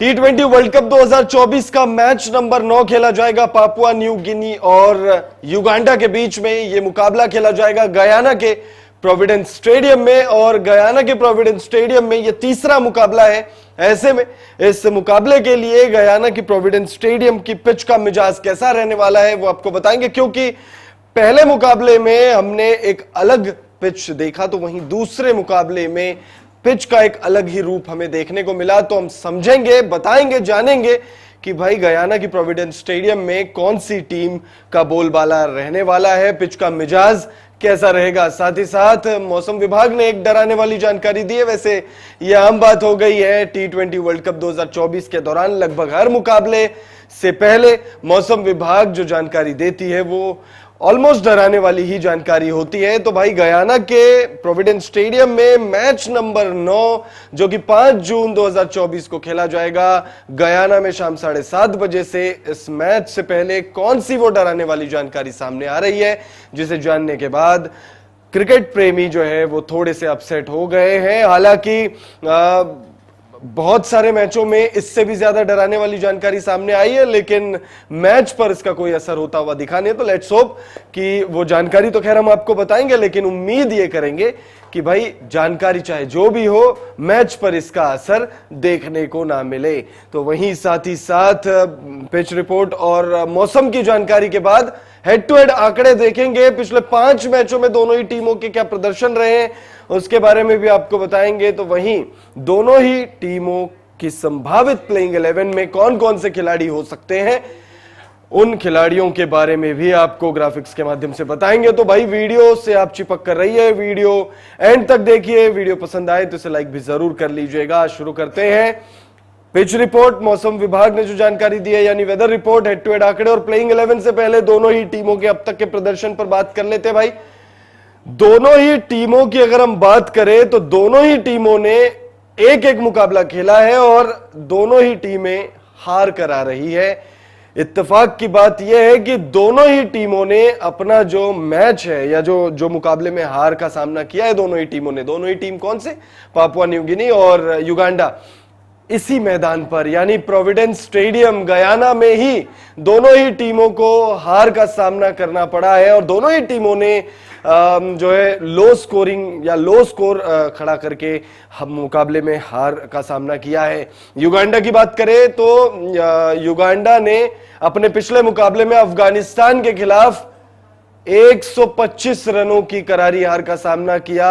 T20 world cup 2024 का match number 9 खेला जाएगा पापुआ न्यू गिनी और युगांडा के बीच में। यह मुकाबला खेला जाएगा गयाना के प्रोविडेंस स्टेडियम में और गयाना के प्रोविडेंस स्टेडियम में यह तीसरा मुकाबला है। ऐसे में इस मुकाबले के लिए गयाना की प्रोविडेंस स्टेडियम की पिच का मिजाज कैसा रहने वाला है वो आपको बताएंगे, क्योंकि पहले मुकाबले में हमने एक अलग पिच देखा तो वहीं दूसरे मुकाबले में पिच का एक अलग ही रूप हमें देखने को मिला। तो हम समझेंगे, बताएंगे, जानेंगे कि भाई गयाना की प्रोविडेंस स्टेडियम में कौन सी टीम का बोलबाला रहने वाला है, पिच का मिजाज कैसा रहेगा। साथ ही साथ मौसम विभाग ने एक डराने वाली जानकारी दी है। वैसे यह आम बात हो गई है T20 वर्ल्ड कप 2024 के दौरान, लगभग हर मुकाबले से पहले मौसम विभाग जो जानकारी देती है वो ऑलमोस्ट डराने वाली ही जानकारी होती है। तो भाई गयाना के प्रोविडेंस स्टेडियम में मैच नंबर 9 जो कि 5 जून 2024 को खेला जाएगा गयाना में शाम 7:30 बजे से, इस मैच से पहले कौन सी वो डराने वाली जानकारी सामने आ रही है जिसे जानने के बाद क्रिकेट प्रेमी जो है वो थोड़े से अपसेट हो गए हैं। हालांकि बहुत सारे मैचों में इससे भी ज्यादा डराने वाली जानकारी सामने आई है, लेकिन मैच पर इसका कोई असर होता हुआ दिखा नहीं। तो लेट्स होप कि वो जानकारी तो खैर हम आपको बताएंगे, लेकिन उम्मीद ये करेंगे कि भाई जानकारी चाहे जो भी हो, मैच पर इसका असर देखने को ना मिले। तो वहीं साथ ही साथ पिच रिपोर्ट और मौसम की जानकारी के बाद हेड टू हेड आंकड़े देखेंगे। पिछले 5 मैचों में दोनों ही टीमों के क्या प्रदर्शन रहे हैं उसके बारे में भी आपको बताएंगे। तो वहीं दोनों ही टीमों की संभावित प्लेइंग 11 में कौन कौन से खिलाड़ी हो सकते हैं, उन खिलाड़ियों के बारे में भी आपको ग्राफिक्स के माध्यम से बताएंगे। तो भाई वीडियो से आप चिपक कर रहिए, वीडियो एंड तक देखिए। वीडियो पसंद आए तो इसे लाइक भी जरूर कर लीजिएगा। शुरू करते हैं पिच रिपोर्ट। मौसम विभाग ने जो जानकारी दी है यानी weather report, head to head आंकड़े और प्लेइंग 11 से पहले दोनों ही टीमों के अब तक के प्रदर्शन पर बात कर लेते हैं। भाई दोनों ही टीमों की अगर हम बात करें तो दोनों ही टीमों ने एक एक मुकाबला खेला है और दोनों ही टीमें हार कर आ रही है। इत्तेफाक की बात यह है कि दोनों ही टीमों ने अपना जो मैच है या जो मुकाबले में हार का सामना किया है दोनों ही टीमों ने, दोनों ही टीम कौन से, पापुआ न्यू गिनी और युगांडा, इसी मैदान पर यानी प्रोविडेंस स्टेडियम गयाना में ही दोनों ही टीमों को हार का सामना करना पड़ा है और दोनों ही टीमों ने जो है लो स्कोरिंग या लो स्कोर खड़ा करके हम मुकाबले में हार का सामना किया है। युगांडा की बात करें तो युगांडा ने अपने पिछले मुकाबले में अफगानिस्तान के खिलाफ 125 रनों की करारी हार का सामना किया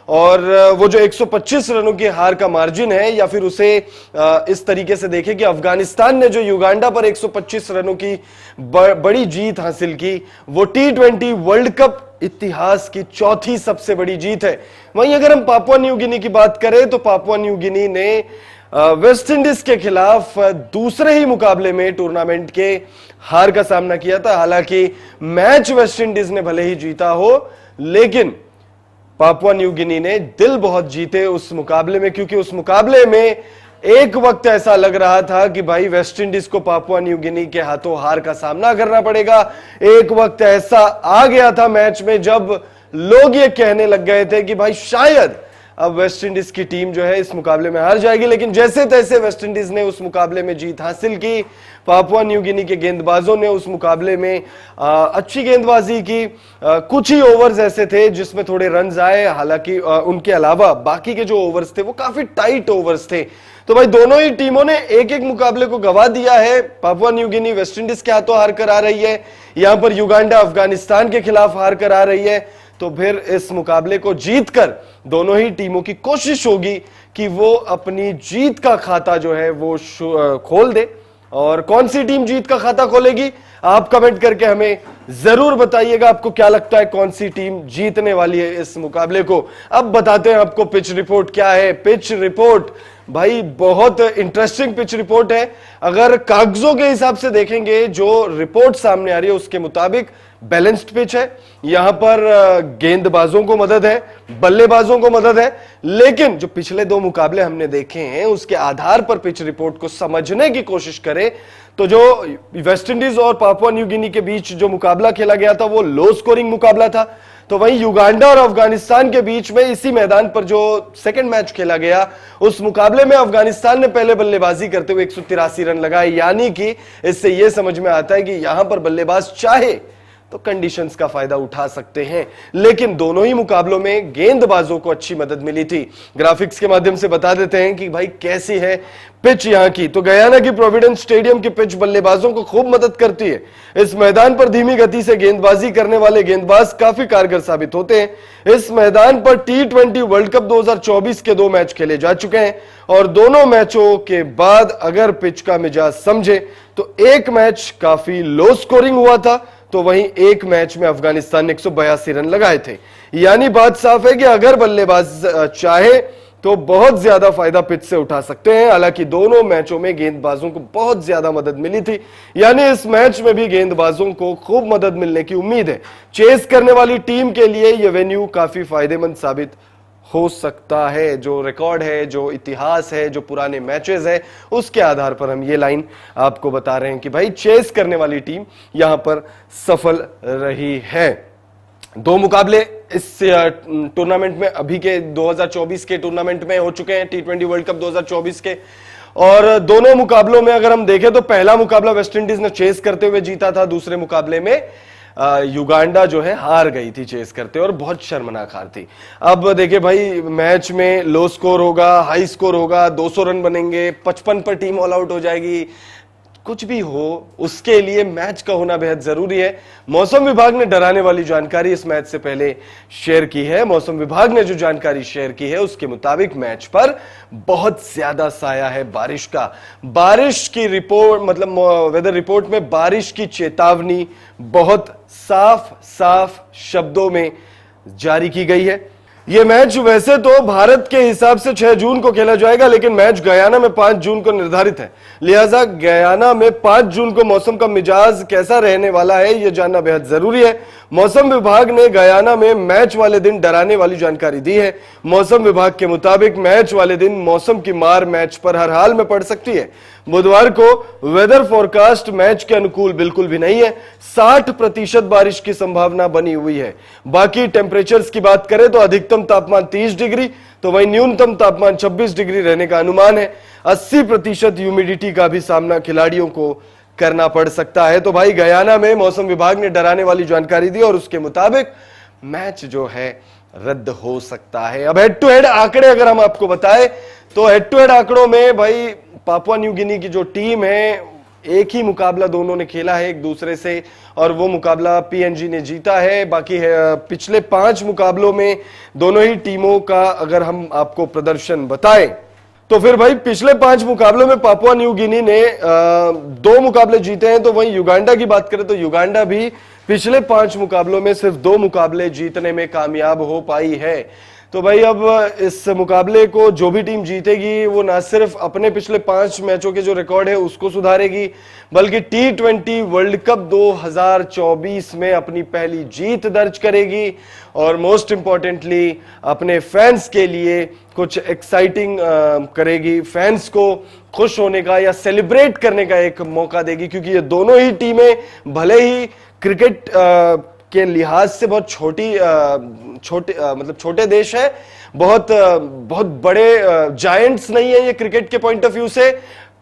और वो जो 125 रनों की हार का मार्जिन है, या फिर उसे इस तरीके से देखें कि अफगानिस्तान ने जो युगांडा पर 125 रनों की बड़ी जीत हासिल की, वो T20 वर्ल्ड कप इतिहास की चौथी सबसे बड़ी जीत है। वहीं अगर हम पापुआ न्यू गिनी की बात करें तो पापुआ न्यू गिनी ने वेस्ट इंडीज के खिलाफ दूसरे ही मुकाबले में टूर्नामेंट के हार का सामना किया था। हालांकि मैच वेस्ट इंडीज ने भले ही जीता हो, लेकिन पापुआ न्यू गिनी ने दिल बहुत जीते उस मुकाबले में, क्योंकि उस मुकाबले में एक वक्त ऐसा लग रहा था कि भाई वेस्ट इंडीज को पापुआ न्यू गिनी के हाथों हार का सामना करना पड़ेगा। एक वक्त ऐसा आ गया था मैच में जब लोग ये कहने लग गए थे कि भाई शायद अब वेस्ट इंडीज की टीम जो है इस मुकाबले में हार जाएगी, लेकिन जैसे तैसे वेस्ट इंडीज ने उस मुकाबले में जीत हासिल की। पापुआ न्यू गिनी के गेंदबाजों ने उस मुकाबले में अच्छी गेंदबाजी की। कुछ ही ओवर्स ऐसे थे जिसमें थोड़े रन्स आए, हालांकि उनके अलावा बाकी के जो ओवर्स थे वो काफी टाइट ओवर्स थे। तो भाई दोनों ही टीमों ने एक एक मुकाबले को गंवा दिया है। पापुआ न्यू गिनी वेस्ट इंडीज के हाथों हार कर आ रही है, यहां पर युगांडा अफगानिस्तान के खिलाफ हार कर आ रही है। तो फिर इस मुकाबले को जीतकर दोनों ही टीमों की कोशिश होगी कि वो अपनी जीत का खाता जो है वो खोल दे। और कौन सी टीम जीत का खाता खोलेगी आप कमेंट करके हमें जरूर बताइएगा। आपको क्या लगता है कौन सी टीम जीतने वाली है इस मुकाबले को। अब बताते हैं आपको पिच रिपोर्ट क्या है। पिच रिपोर्ट भाई बहुत इंटरेस्टिंग पिच रिपोर्ट है। अगर कागजों के हिसाब से देखेंगे, जो रिपोर्ट सामने आ रही है उसके मुताबिक बैलेंस्ड पिच है। यहां पर गेंदबाजों को मदद है, बल्लेबाजों को मदद है, लेकिन जो पिछले 2 मुकाबले हमने देखे हैं उसके आधार पर पिच रिपोर्ट को समझने की कोशिश करें तो जो वेस्ट इंडीज और पापुआ न्यू गिनी के बीच जो मुकाबला खेला गया था वो लो स्कोरिंग मुकाबला था। तो वहीं युगांडा और अफगानिस्तान के बीच में इसी मैदान पर जो सेकंड मैच खेला गया, उस मुकाबले में अफगानिस्तान ने पहले बल्लेबाजी करते हुए 183 रन लगाए। यानी कि इससे यह समझ में आता है कि यहां पर बल्लेबाज चाहे तो कंडीशंस का फायदा उठा सकते हैं, लेकिन दोनों ही मुकाबलों में गेंदबाजों को अच्छी मदद मिली थी। ग्राफिक्स के माध्यम से बता देते हैं कि भाई कैसी है पिच यहां की। तो गयाना की प्रोविडेंस स्टेडियम की पिच बल्लेबाजों को खूब मदद करती है। इस मैदान पर धीमी गति से गेंदबाजी करने वाले गेंदबाज काफी कारगर साबित होते हैं। इस मैदान पर T20 वर्ल्ड कप 2024 के 2 मैच खेले जा चुके हैं और दोनों मैचों के बाद अगर पिच का मिजाज समझे तो एक मैच काफी लो स्कोरिंग हुआ था, तो वहीं एक मैच में अफगानिस्तान ने 182 रन लगाए थे। यानी बात साफ है कि अगर बल्लेबाज चाहे तो बहुत ज्यादा फायदा पिच से उठा सकते हैं। हालांकि दोनों मैचों में गेंदबाजों को बहुत ज्यादा मदद मिली थी, यानी इस मैच में भी गेंदबाजों को खूब मदद मिलने की उम्मीद है। चेस करने वाली टीम के लिए यह वेन्यू काफी फायदेमंद साबित हो सकता है। जो रिकॉर्ड है, जो इतिहास है, जो पुराने मैचेस है, उसके आधार पर हम ये लाइन आपको बता रहे हैं कि भाई चेस करने वाली टीम यहां पर सफल रही है। 2 मुकाबले इस टूर्नामेंट में अभी के 2024 के टूर्नामेंट में हो चुके हैं, T20 वर्ल्ड कप 2024 के, और दोनों मुकाबलों में अगर हम देखें तो पहला मुकाबला वेस्टइंडीज ने चेस करते हुए जीता था। दूसरे मुकाबले में युगांडा जो है हार गई थी चेस करते और बहुत शर्मनाक हार थी। अब देखिए भाई, मैच में लो स्कोर होगा, हाई स्कोर होगा, 200 रन बनेंगे, 55 पर टीम ऑल आउट हो जाएगी, कुछ भी हो उसके लिए मैच का होना बेहद जरूरी है। मौसम विभाग ने डराने वाली जानकारी इस मैच से पहले शेयर की है। मौसम विभाग ने जो जानकारी शेयर की है उसके मुताबिक मैच पर बहुत ज्यादा साया है बारिश का। बारिश की रिपोर्ट, मतलब वेदर रिपोर्ट में बारिश की चेतावनी बहुत साफ साफ शब्दों में जारी की गई है। यह मैच वैसे तो भारत के हिसाब से 6 जून को खेला जाएगा, लेकिन मैच गयाना में 5 जून को निर्धारित है। लिहाजा गयाना में 5 जून को मौसम का मिजाज कैसा रहने वाला है यह जानना बेहद जरूरी है। मौसम विभाग ने गयाना में मैच वाले दिन डराने वाली जानकारी दी है। मौसम विभाग के मुताबिक मैच वाले दिन मौसम की मार मैच पर हर हाल में पड़ सकती है। बुधवार को वेदर फोरकास्ट मैच के अनुकूल बिल्कुल भी नहीं है। 60% बारिश की संभावना बनी हुई है। बाकी टेम्परेचर्स की बात करें तो अधिकतम तापमान 30 डिग्री, तो वहीं न्यूनतम तापमान 26 डिग्री रहने का अनुमान है। 80% ह्यूमिडिटी का भी सामना खिलाड़ियों को करना पड़ सकता है। तो भाई गयाना में मौसम विभाग ने डराने वाली जानकारी दी और उसके मुताबिक मैच जो है रद्द हो सकता है। अब हेड टू हेड आंकड़े अगर हम आपको बताएं तो हेड टू हेड आंकड़ों में भाई पापुआ न्यू गिनी की जो टीम है, एक ही मुकाबला दोनों ने खेला है एक दूसरे से और वो मुकाबला PNG ने जीता है। बाकी है पिछले 5 मुकाबलों में दोनों ही टीमों का अगर हम आपको प्रदर्शन बताएं तो फिर भाई पिछले 5 मुकाबलों में पापुआ न्यू गिनी ने 2 मुकाबले जीते हैं। तो वहीं युगांडा की बात करें तो युगांडा भी पिछले 5 मुकाबलों में सिर्फ 2 मुकाबले जीतने में कामयाब हो पाई है। तो भाई अब इस मुकाबले को जो भी टीम जीतेगी वो ना सिर्फ अपने पिछले 5 मैचों के जो रिकॉर्ड है उसको सुधारेगी, बल्कि T20 वर्ल्ड कप 2024 में अपनी पहली जीत दर्ज करेगी और मोस्ट इंपॉर्टेंटली अपने फैंस के लिए कुछ एक्साइटिंग करेगी, फैंस को खुश होने का या सेलिब्रेट करने का एक मौका देगी। क्योंकि ये दोनों ही टीमें भले ही क्रिकेट के लिहाज से बहुत छोटे देश है, बहुत बड़े जायंट्स नहीं है ये क्रिकेट के पॉइंट ऑफ व्यू से।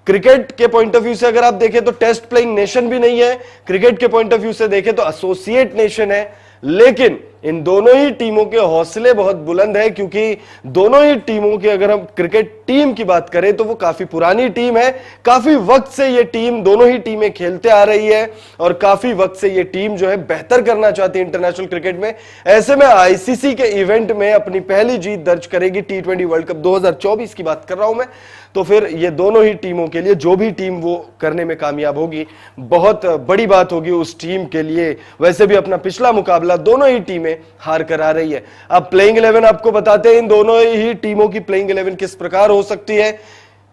क्रिकेट के पॉइंट ऑफ व्यू से अगर आप देखें तो टेस्ट प्लेइंग नेशन भी नहीं है, क्रिकेट के पॉइंट ऑफ व्यू से देखें तो एसोसिएट नेशन है। लेकिन इन दोनों ही टीमों के हौसले बहुत बुलंद है, क्योंकि दोनों ही टीमों की अगर हम क्रिकेट टीम की बात करें तो वो काफी पुरानी टीम है। काफी वक्त से ये टीम, दोनों ही टीमें खेलते आ रही है और काफी वक्त से ये टीम जो है बेहतर करना चाहती है इंटरनेशनल क्रिकेट में। ऐसे में ICC के इवेंट में अपनी पहली जीत दर्ज करेगी। T20 वर्ल्ड कप 2024 की बात कर रहा हूं मैं। तो फिर ये दोनों ही टीमों के लिए जो भी टीम वो करने में कामयाब होगी बहुत बड़ी बात होगी उस टीम के लिए। वैसे भी अपना पिछला मुकाबला दोनों ही टीमें हार कर आ रही है। अब प्लेइंग 11 आपको बताते हैं इन दोनों ही टीमों की प्लेइंग 11 किस प्रकार हो सकती है,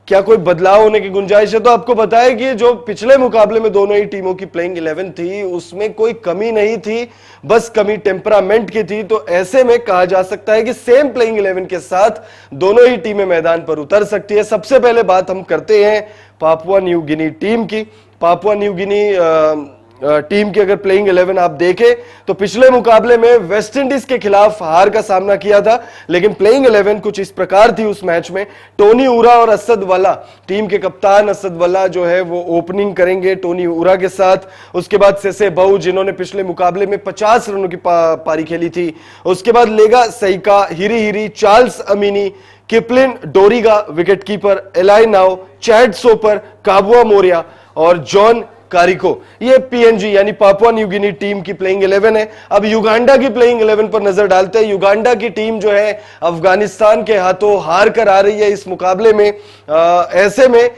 क्या कोई बदलाव होने की गुंजाइश है। तो आपको बताया कि जो पिछले मुकाबले में दोनों ही टीमों की प्लेइंग 11 थी उसमें कोई कमी नहीं थी, बस कमी टेम्परामेंट की थी। तो ऐसे में कहा जा सकता है कि सेम प्लेइंग 11 के साथ दोनों ही टीमें मैदान पर उतर सकती है। सबसे पहले बात हम करते हैं पापुआ न्यू गिनी टीम की। पापुआ न्यू गिनी टीम की अगर प्लेइंग 11 आप देखें तो पिछले मुकाबले में वेस्ट इंडीज के खिलाफ हार का सामना किया था, लेकिन प्लेइंग 11 कुछ इस प्रकार थी उस मैच में। टोनी उरा और असद वल्ला, टीम के कप्तान असद वल्ला जो है वो ओपनिंग करेंगे टोनी उरा के साथ। उसके बाद सेसे बहु, जिन्होंने पिछले मुकाबले में 50 रनों की पारी खेली थी। उसके बाद Lega Siaka, Hiri Hiri, Charles Amini, Kiplin Doriga wicketkeeper, Alei Nao, Chad Soper, Kabua Morea और जॉन कारिको। ये पीएनजी यानी पापुआ न्यू गिनी टीम की प्लेइंग 11 है। अब युगांडा की प्लेइंग 11 पर नजर डालते हैं। युगांडा की टीम जो है अफगानिस्तान के हाथों हार कर आ रही है इस मुकाबले में। ऐसे में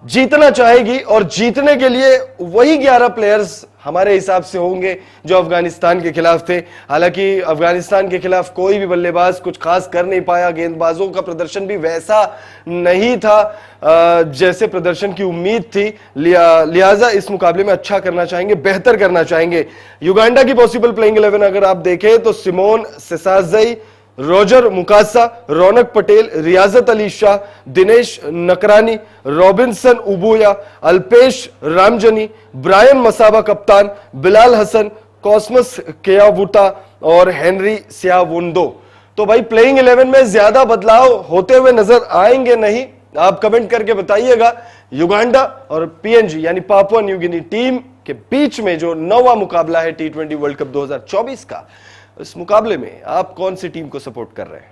जीतना चाहेगी और जीतने के लिए वही 11 प्लेयर्स हमारे हिसाब से होंगे जो अफगानिस्तान के खिलाफ थे। हालांकि अफगानिस्तान के खिलाफ कोई भी बल्लेबाज कुछ खास कर नहीं पाया, गेंदबाजों का प्रदर्शन भी वैसा नहीं था जैसे प्रदर्शन की उम्मीद थी। लिहाजा इस मुकाबले में अच्छा करना चाहेंगे, बेहतर करना चाहेंगे। युगांडा की पॉसिबल प्लेइंग 11 अगर आप देखें तो सिमोन सेसाजई, रोजर मुकासा, रौनक पटेल, रियाजत अली शाह, दिनेश नकरानी, रॉबिन्सन उबुया, अल्पेश रामजनी, ब्रायन मसाबा कप्तान, बिलाल हसन, कॉस्मस केयावुटा और हेनरी सियावुंडो। तो भाई प्लेइंग 11 में ज्यादा बदलाव होते हुए नजर आएंगे नहीं? आप कमेंट करके बताइएगा। युगांडा और पीएनजी यानी पापुआ न्यू गिनी टीम के बीच में जो 9वां मुकाबला है T20 वर्ल्ड कप 2024 का, इस मुकाबले में आप कौन सी टीम को सपोर्ट कर रहे हैं?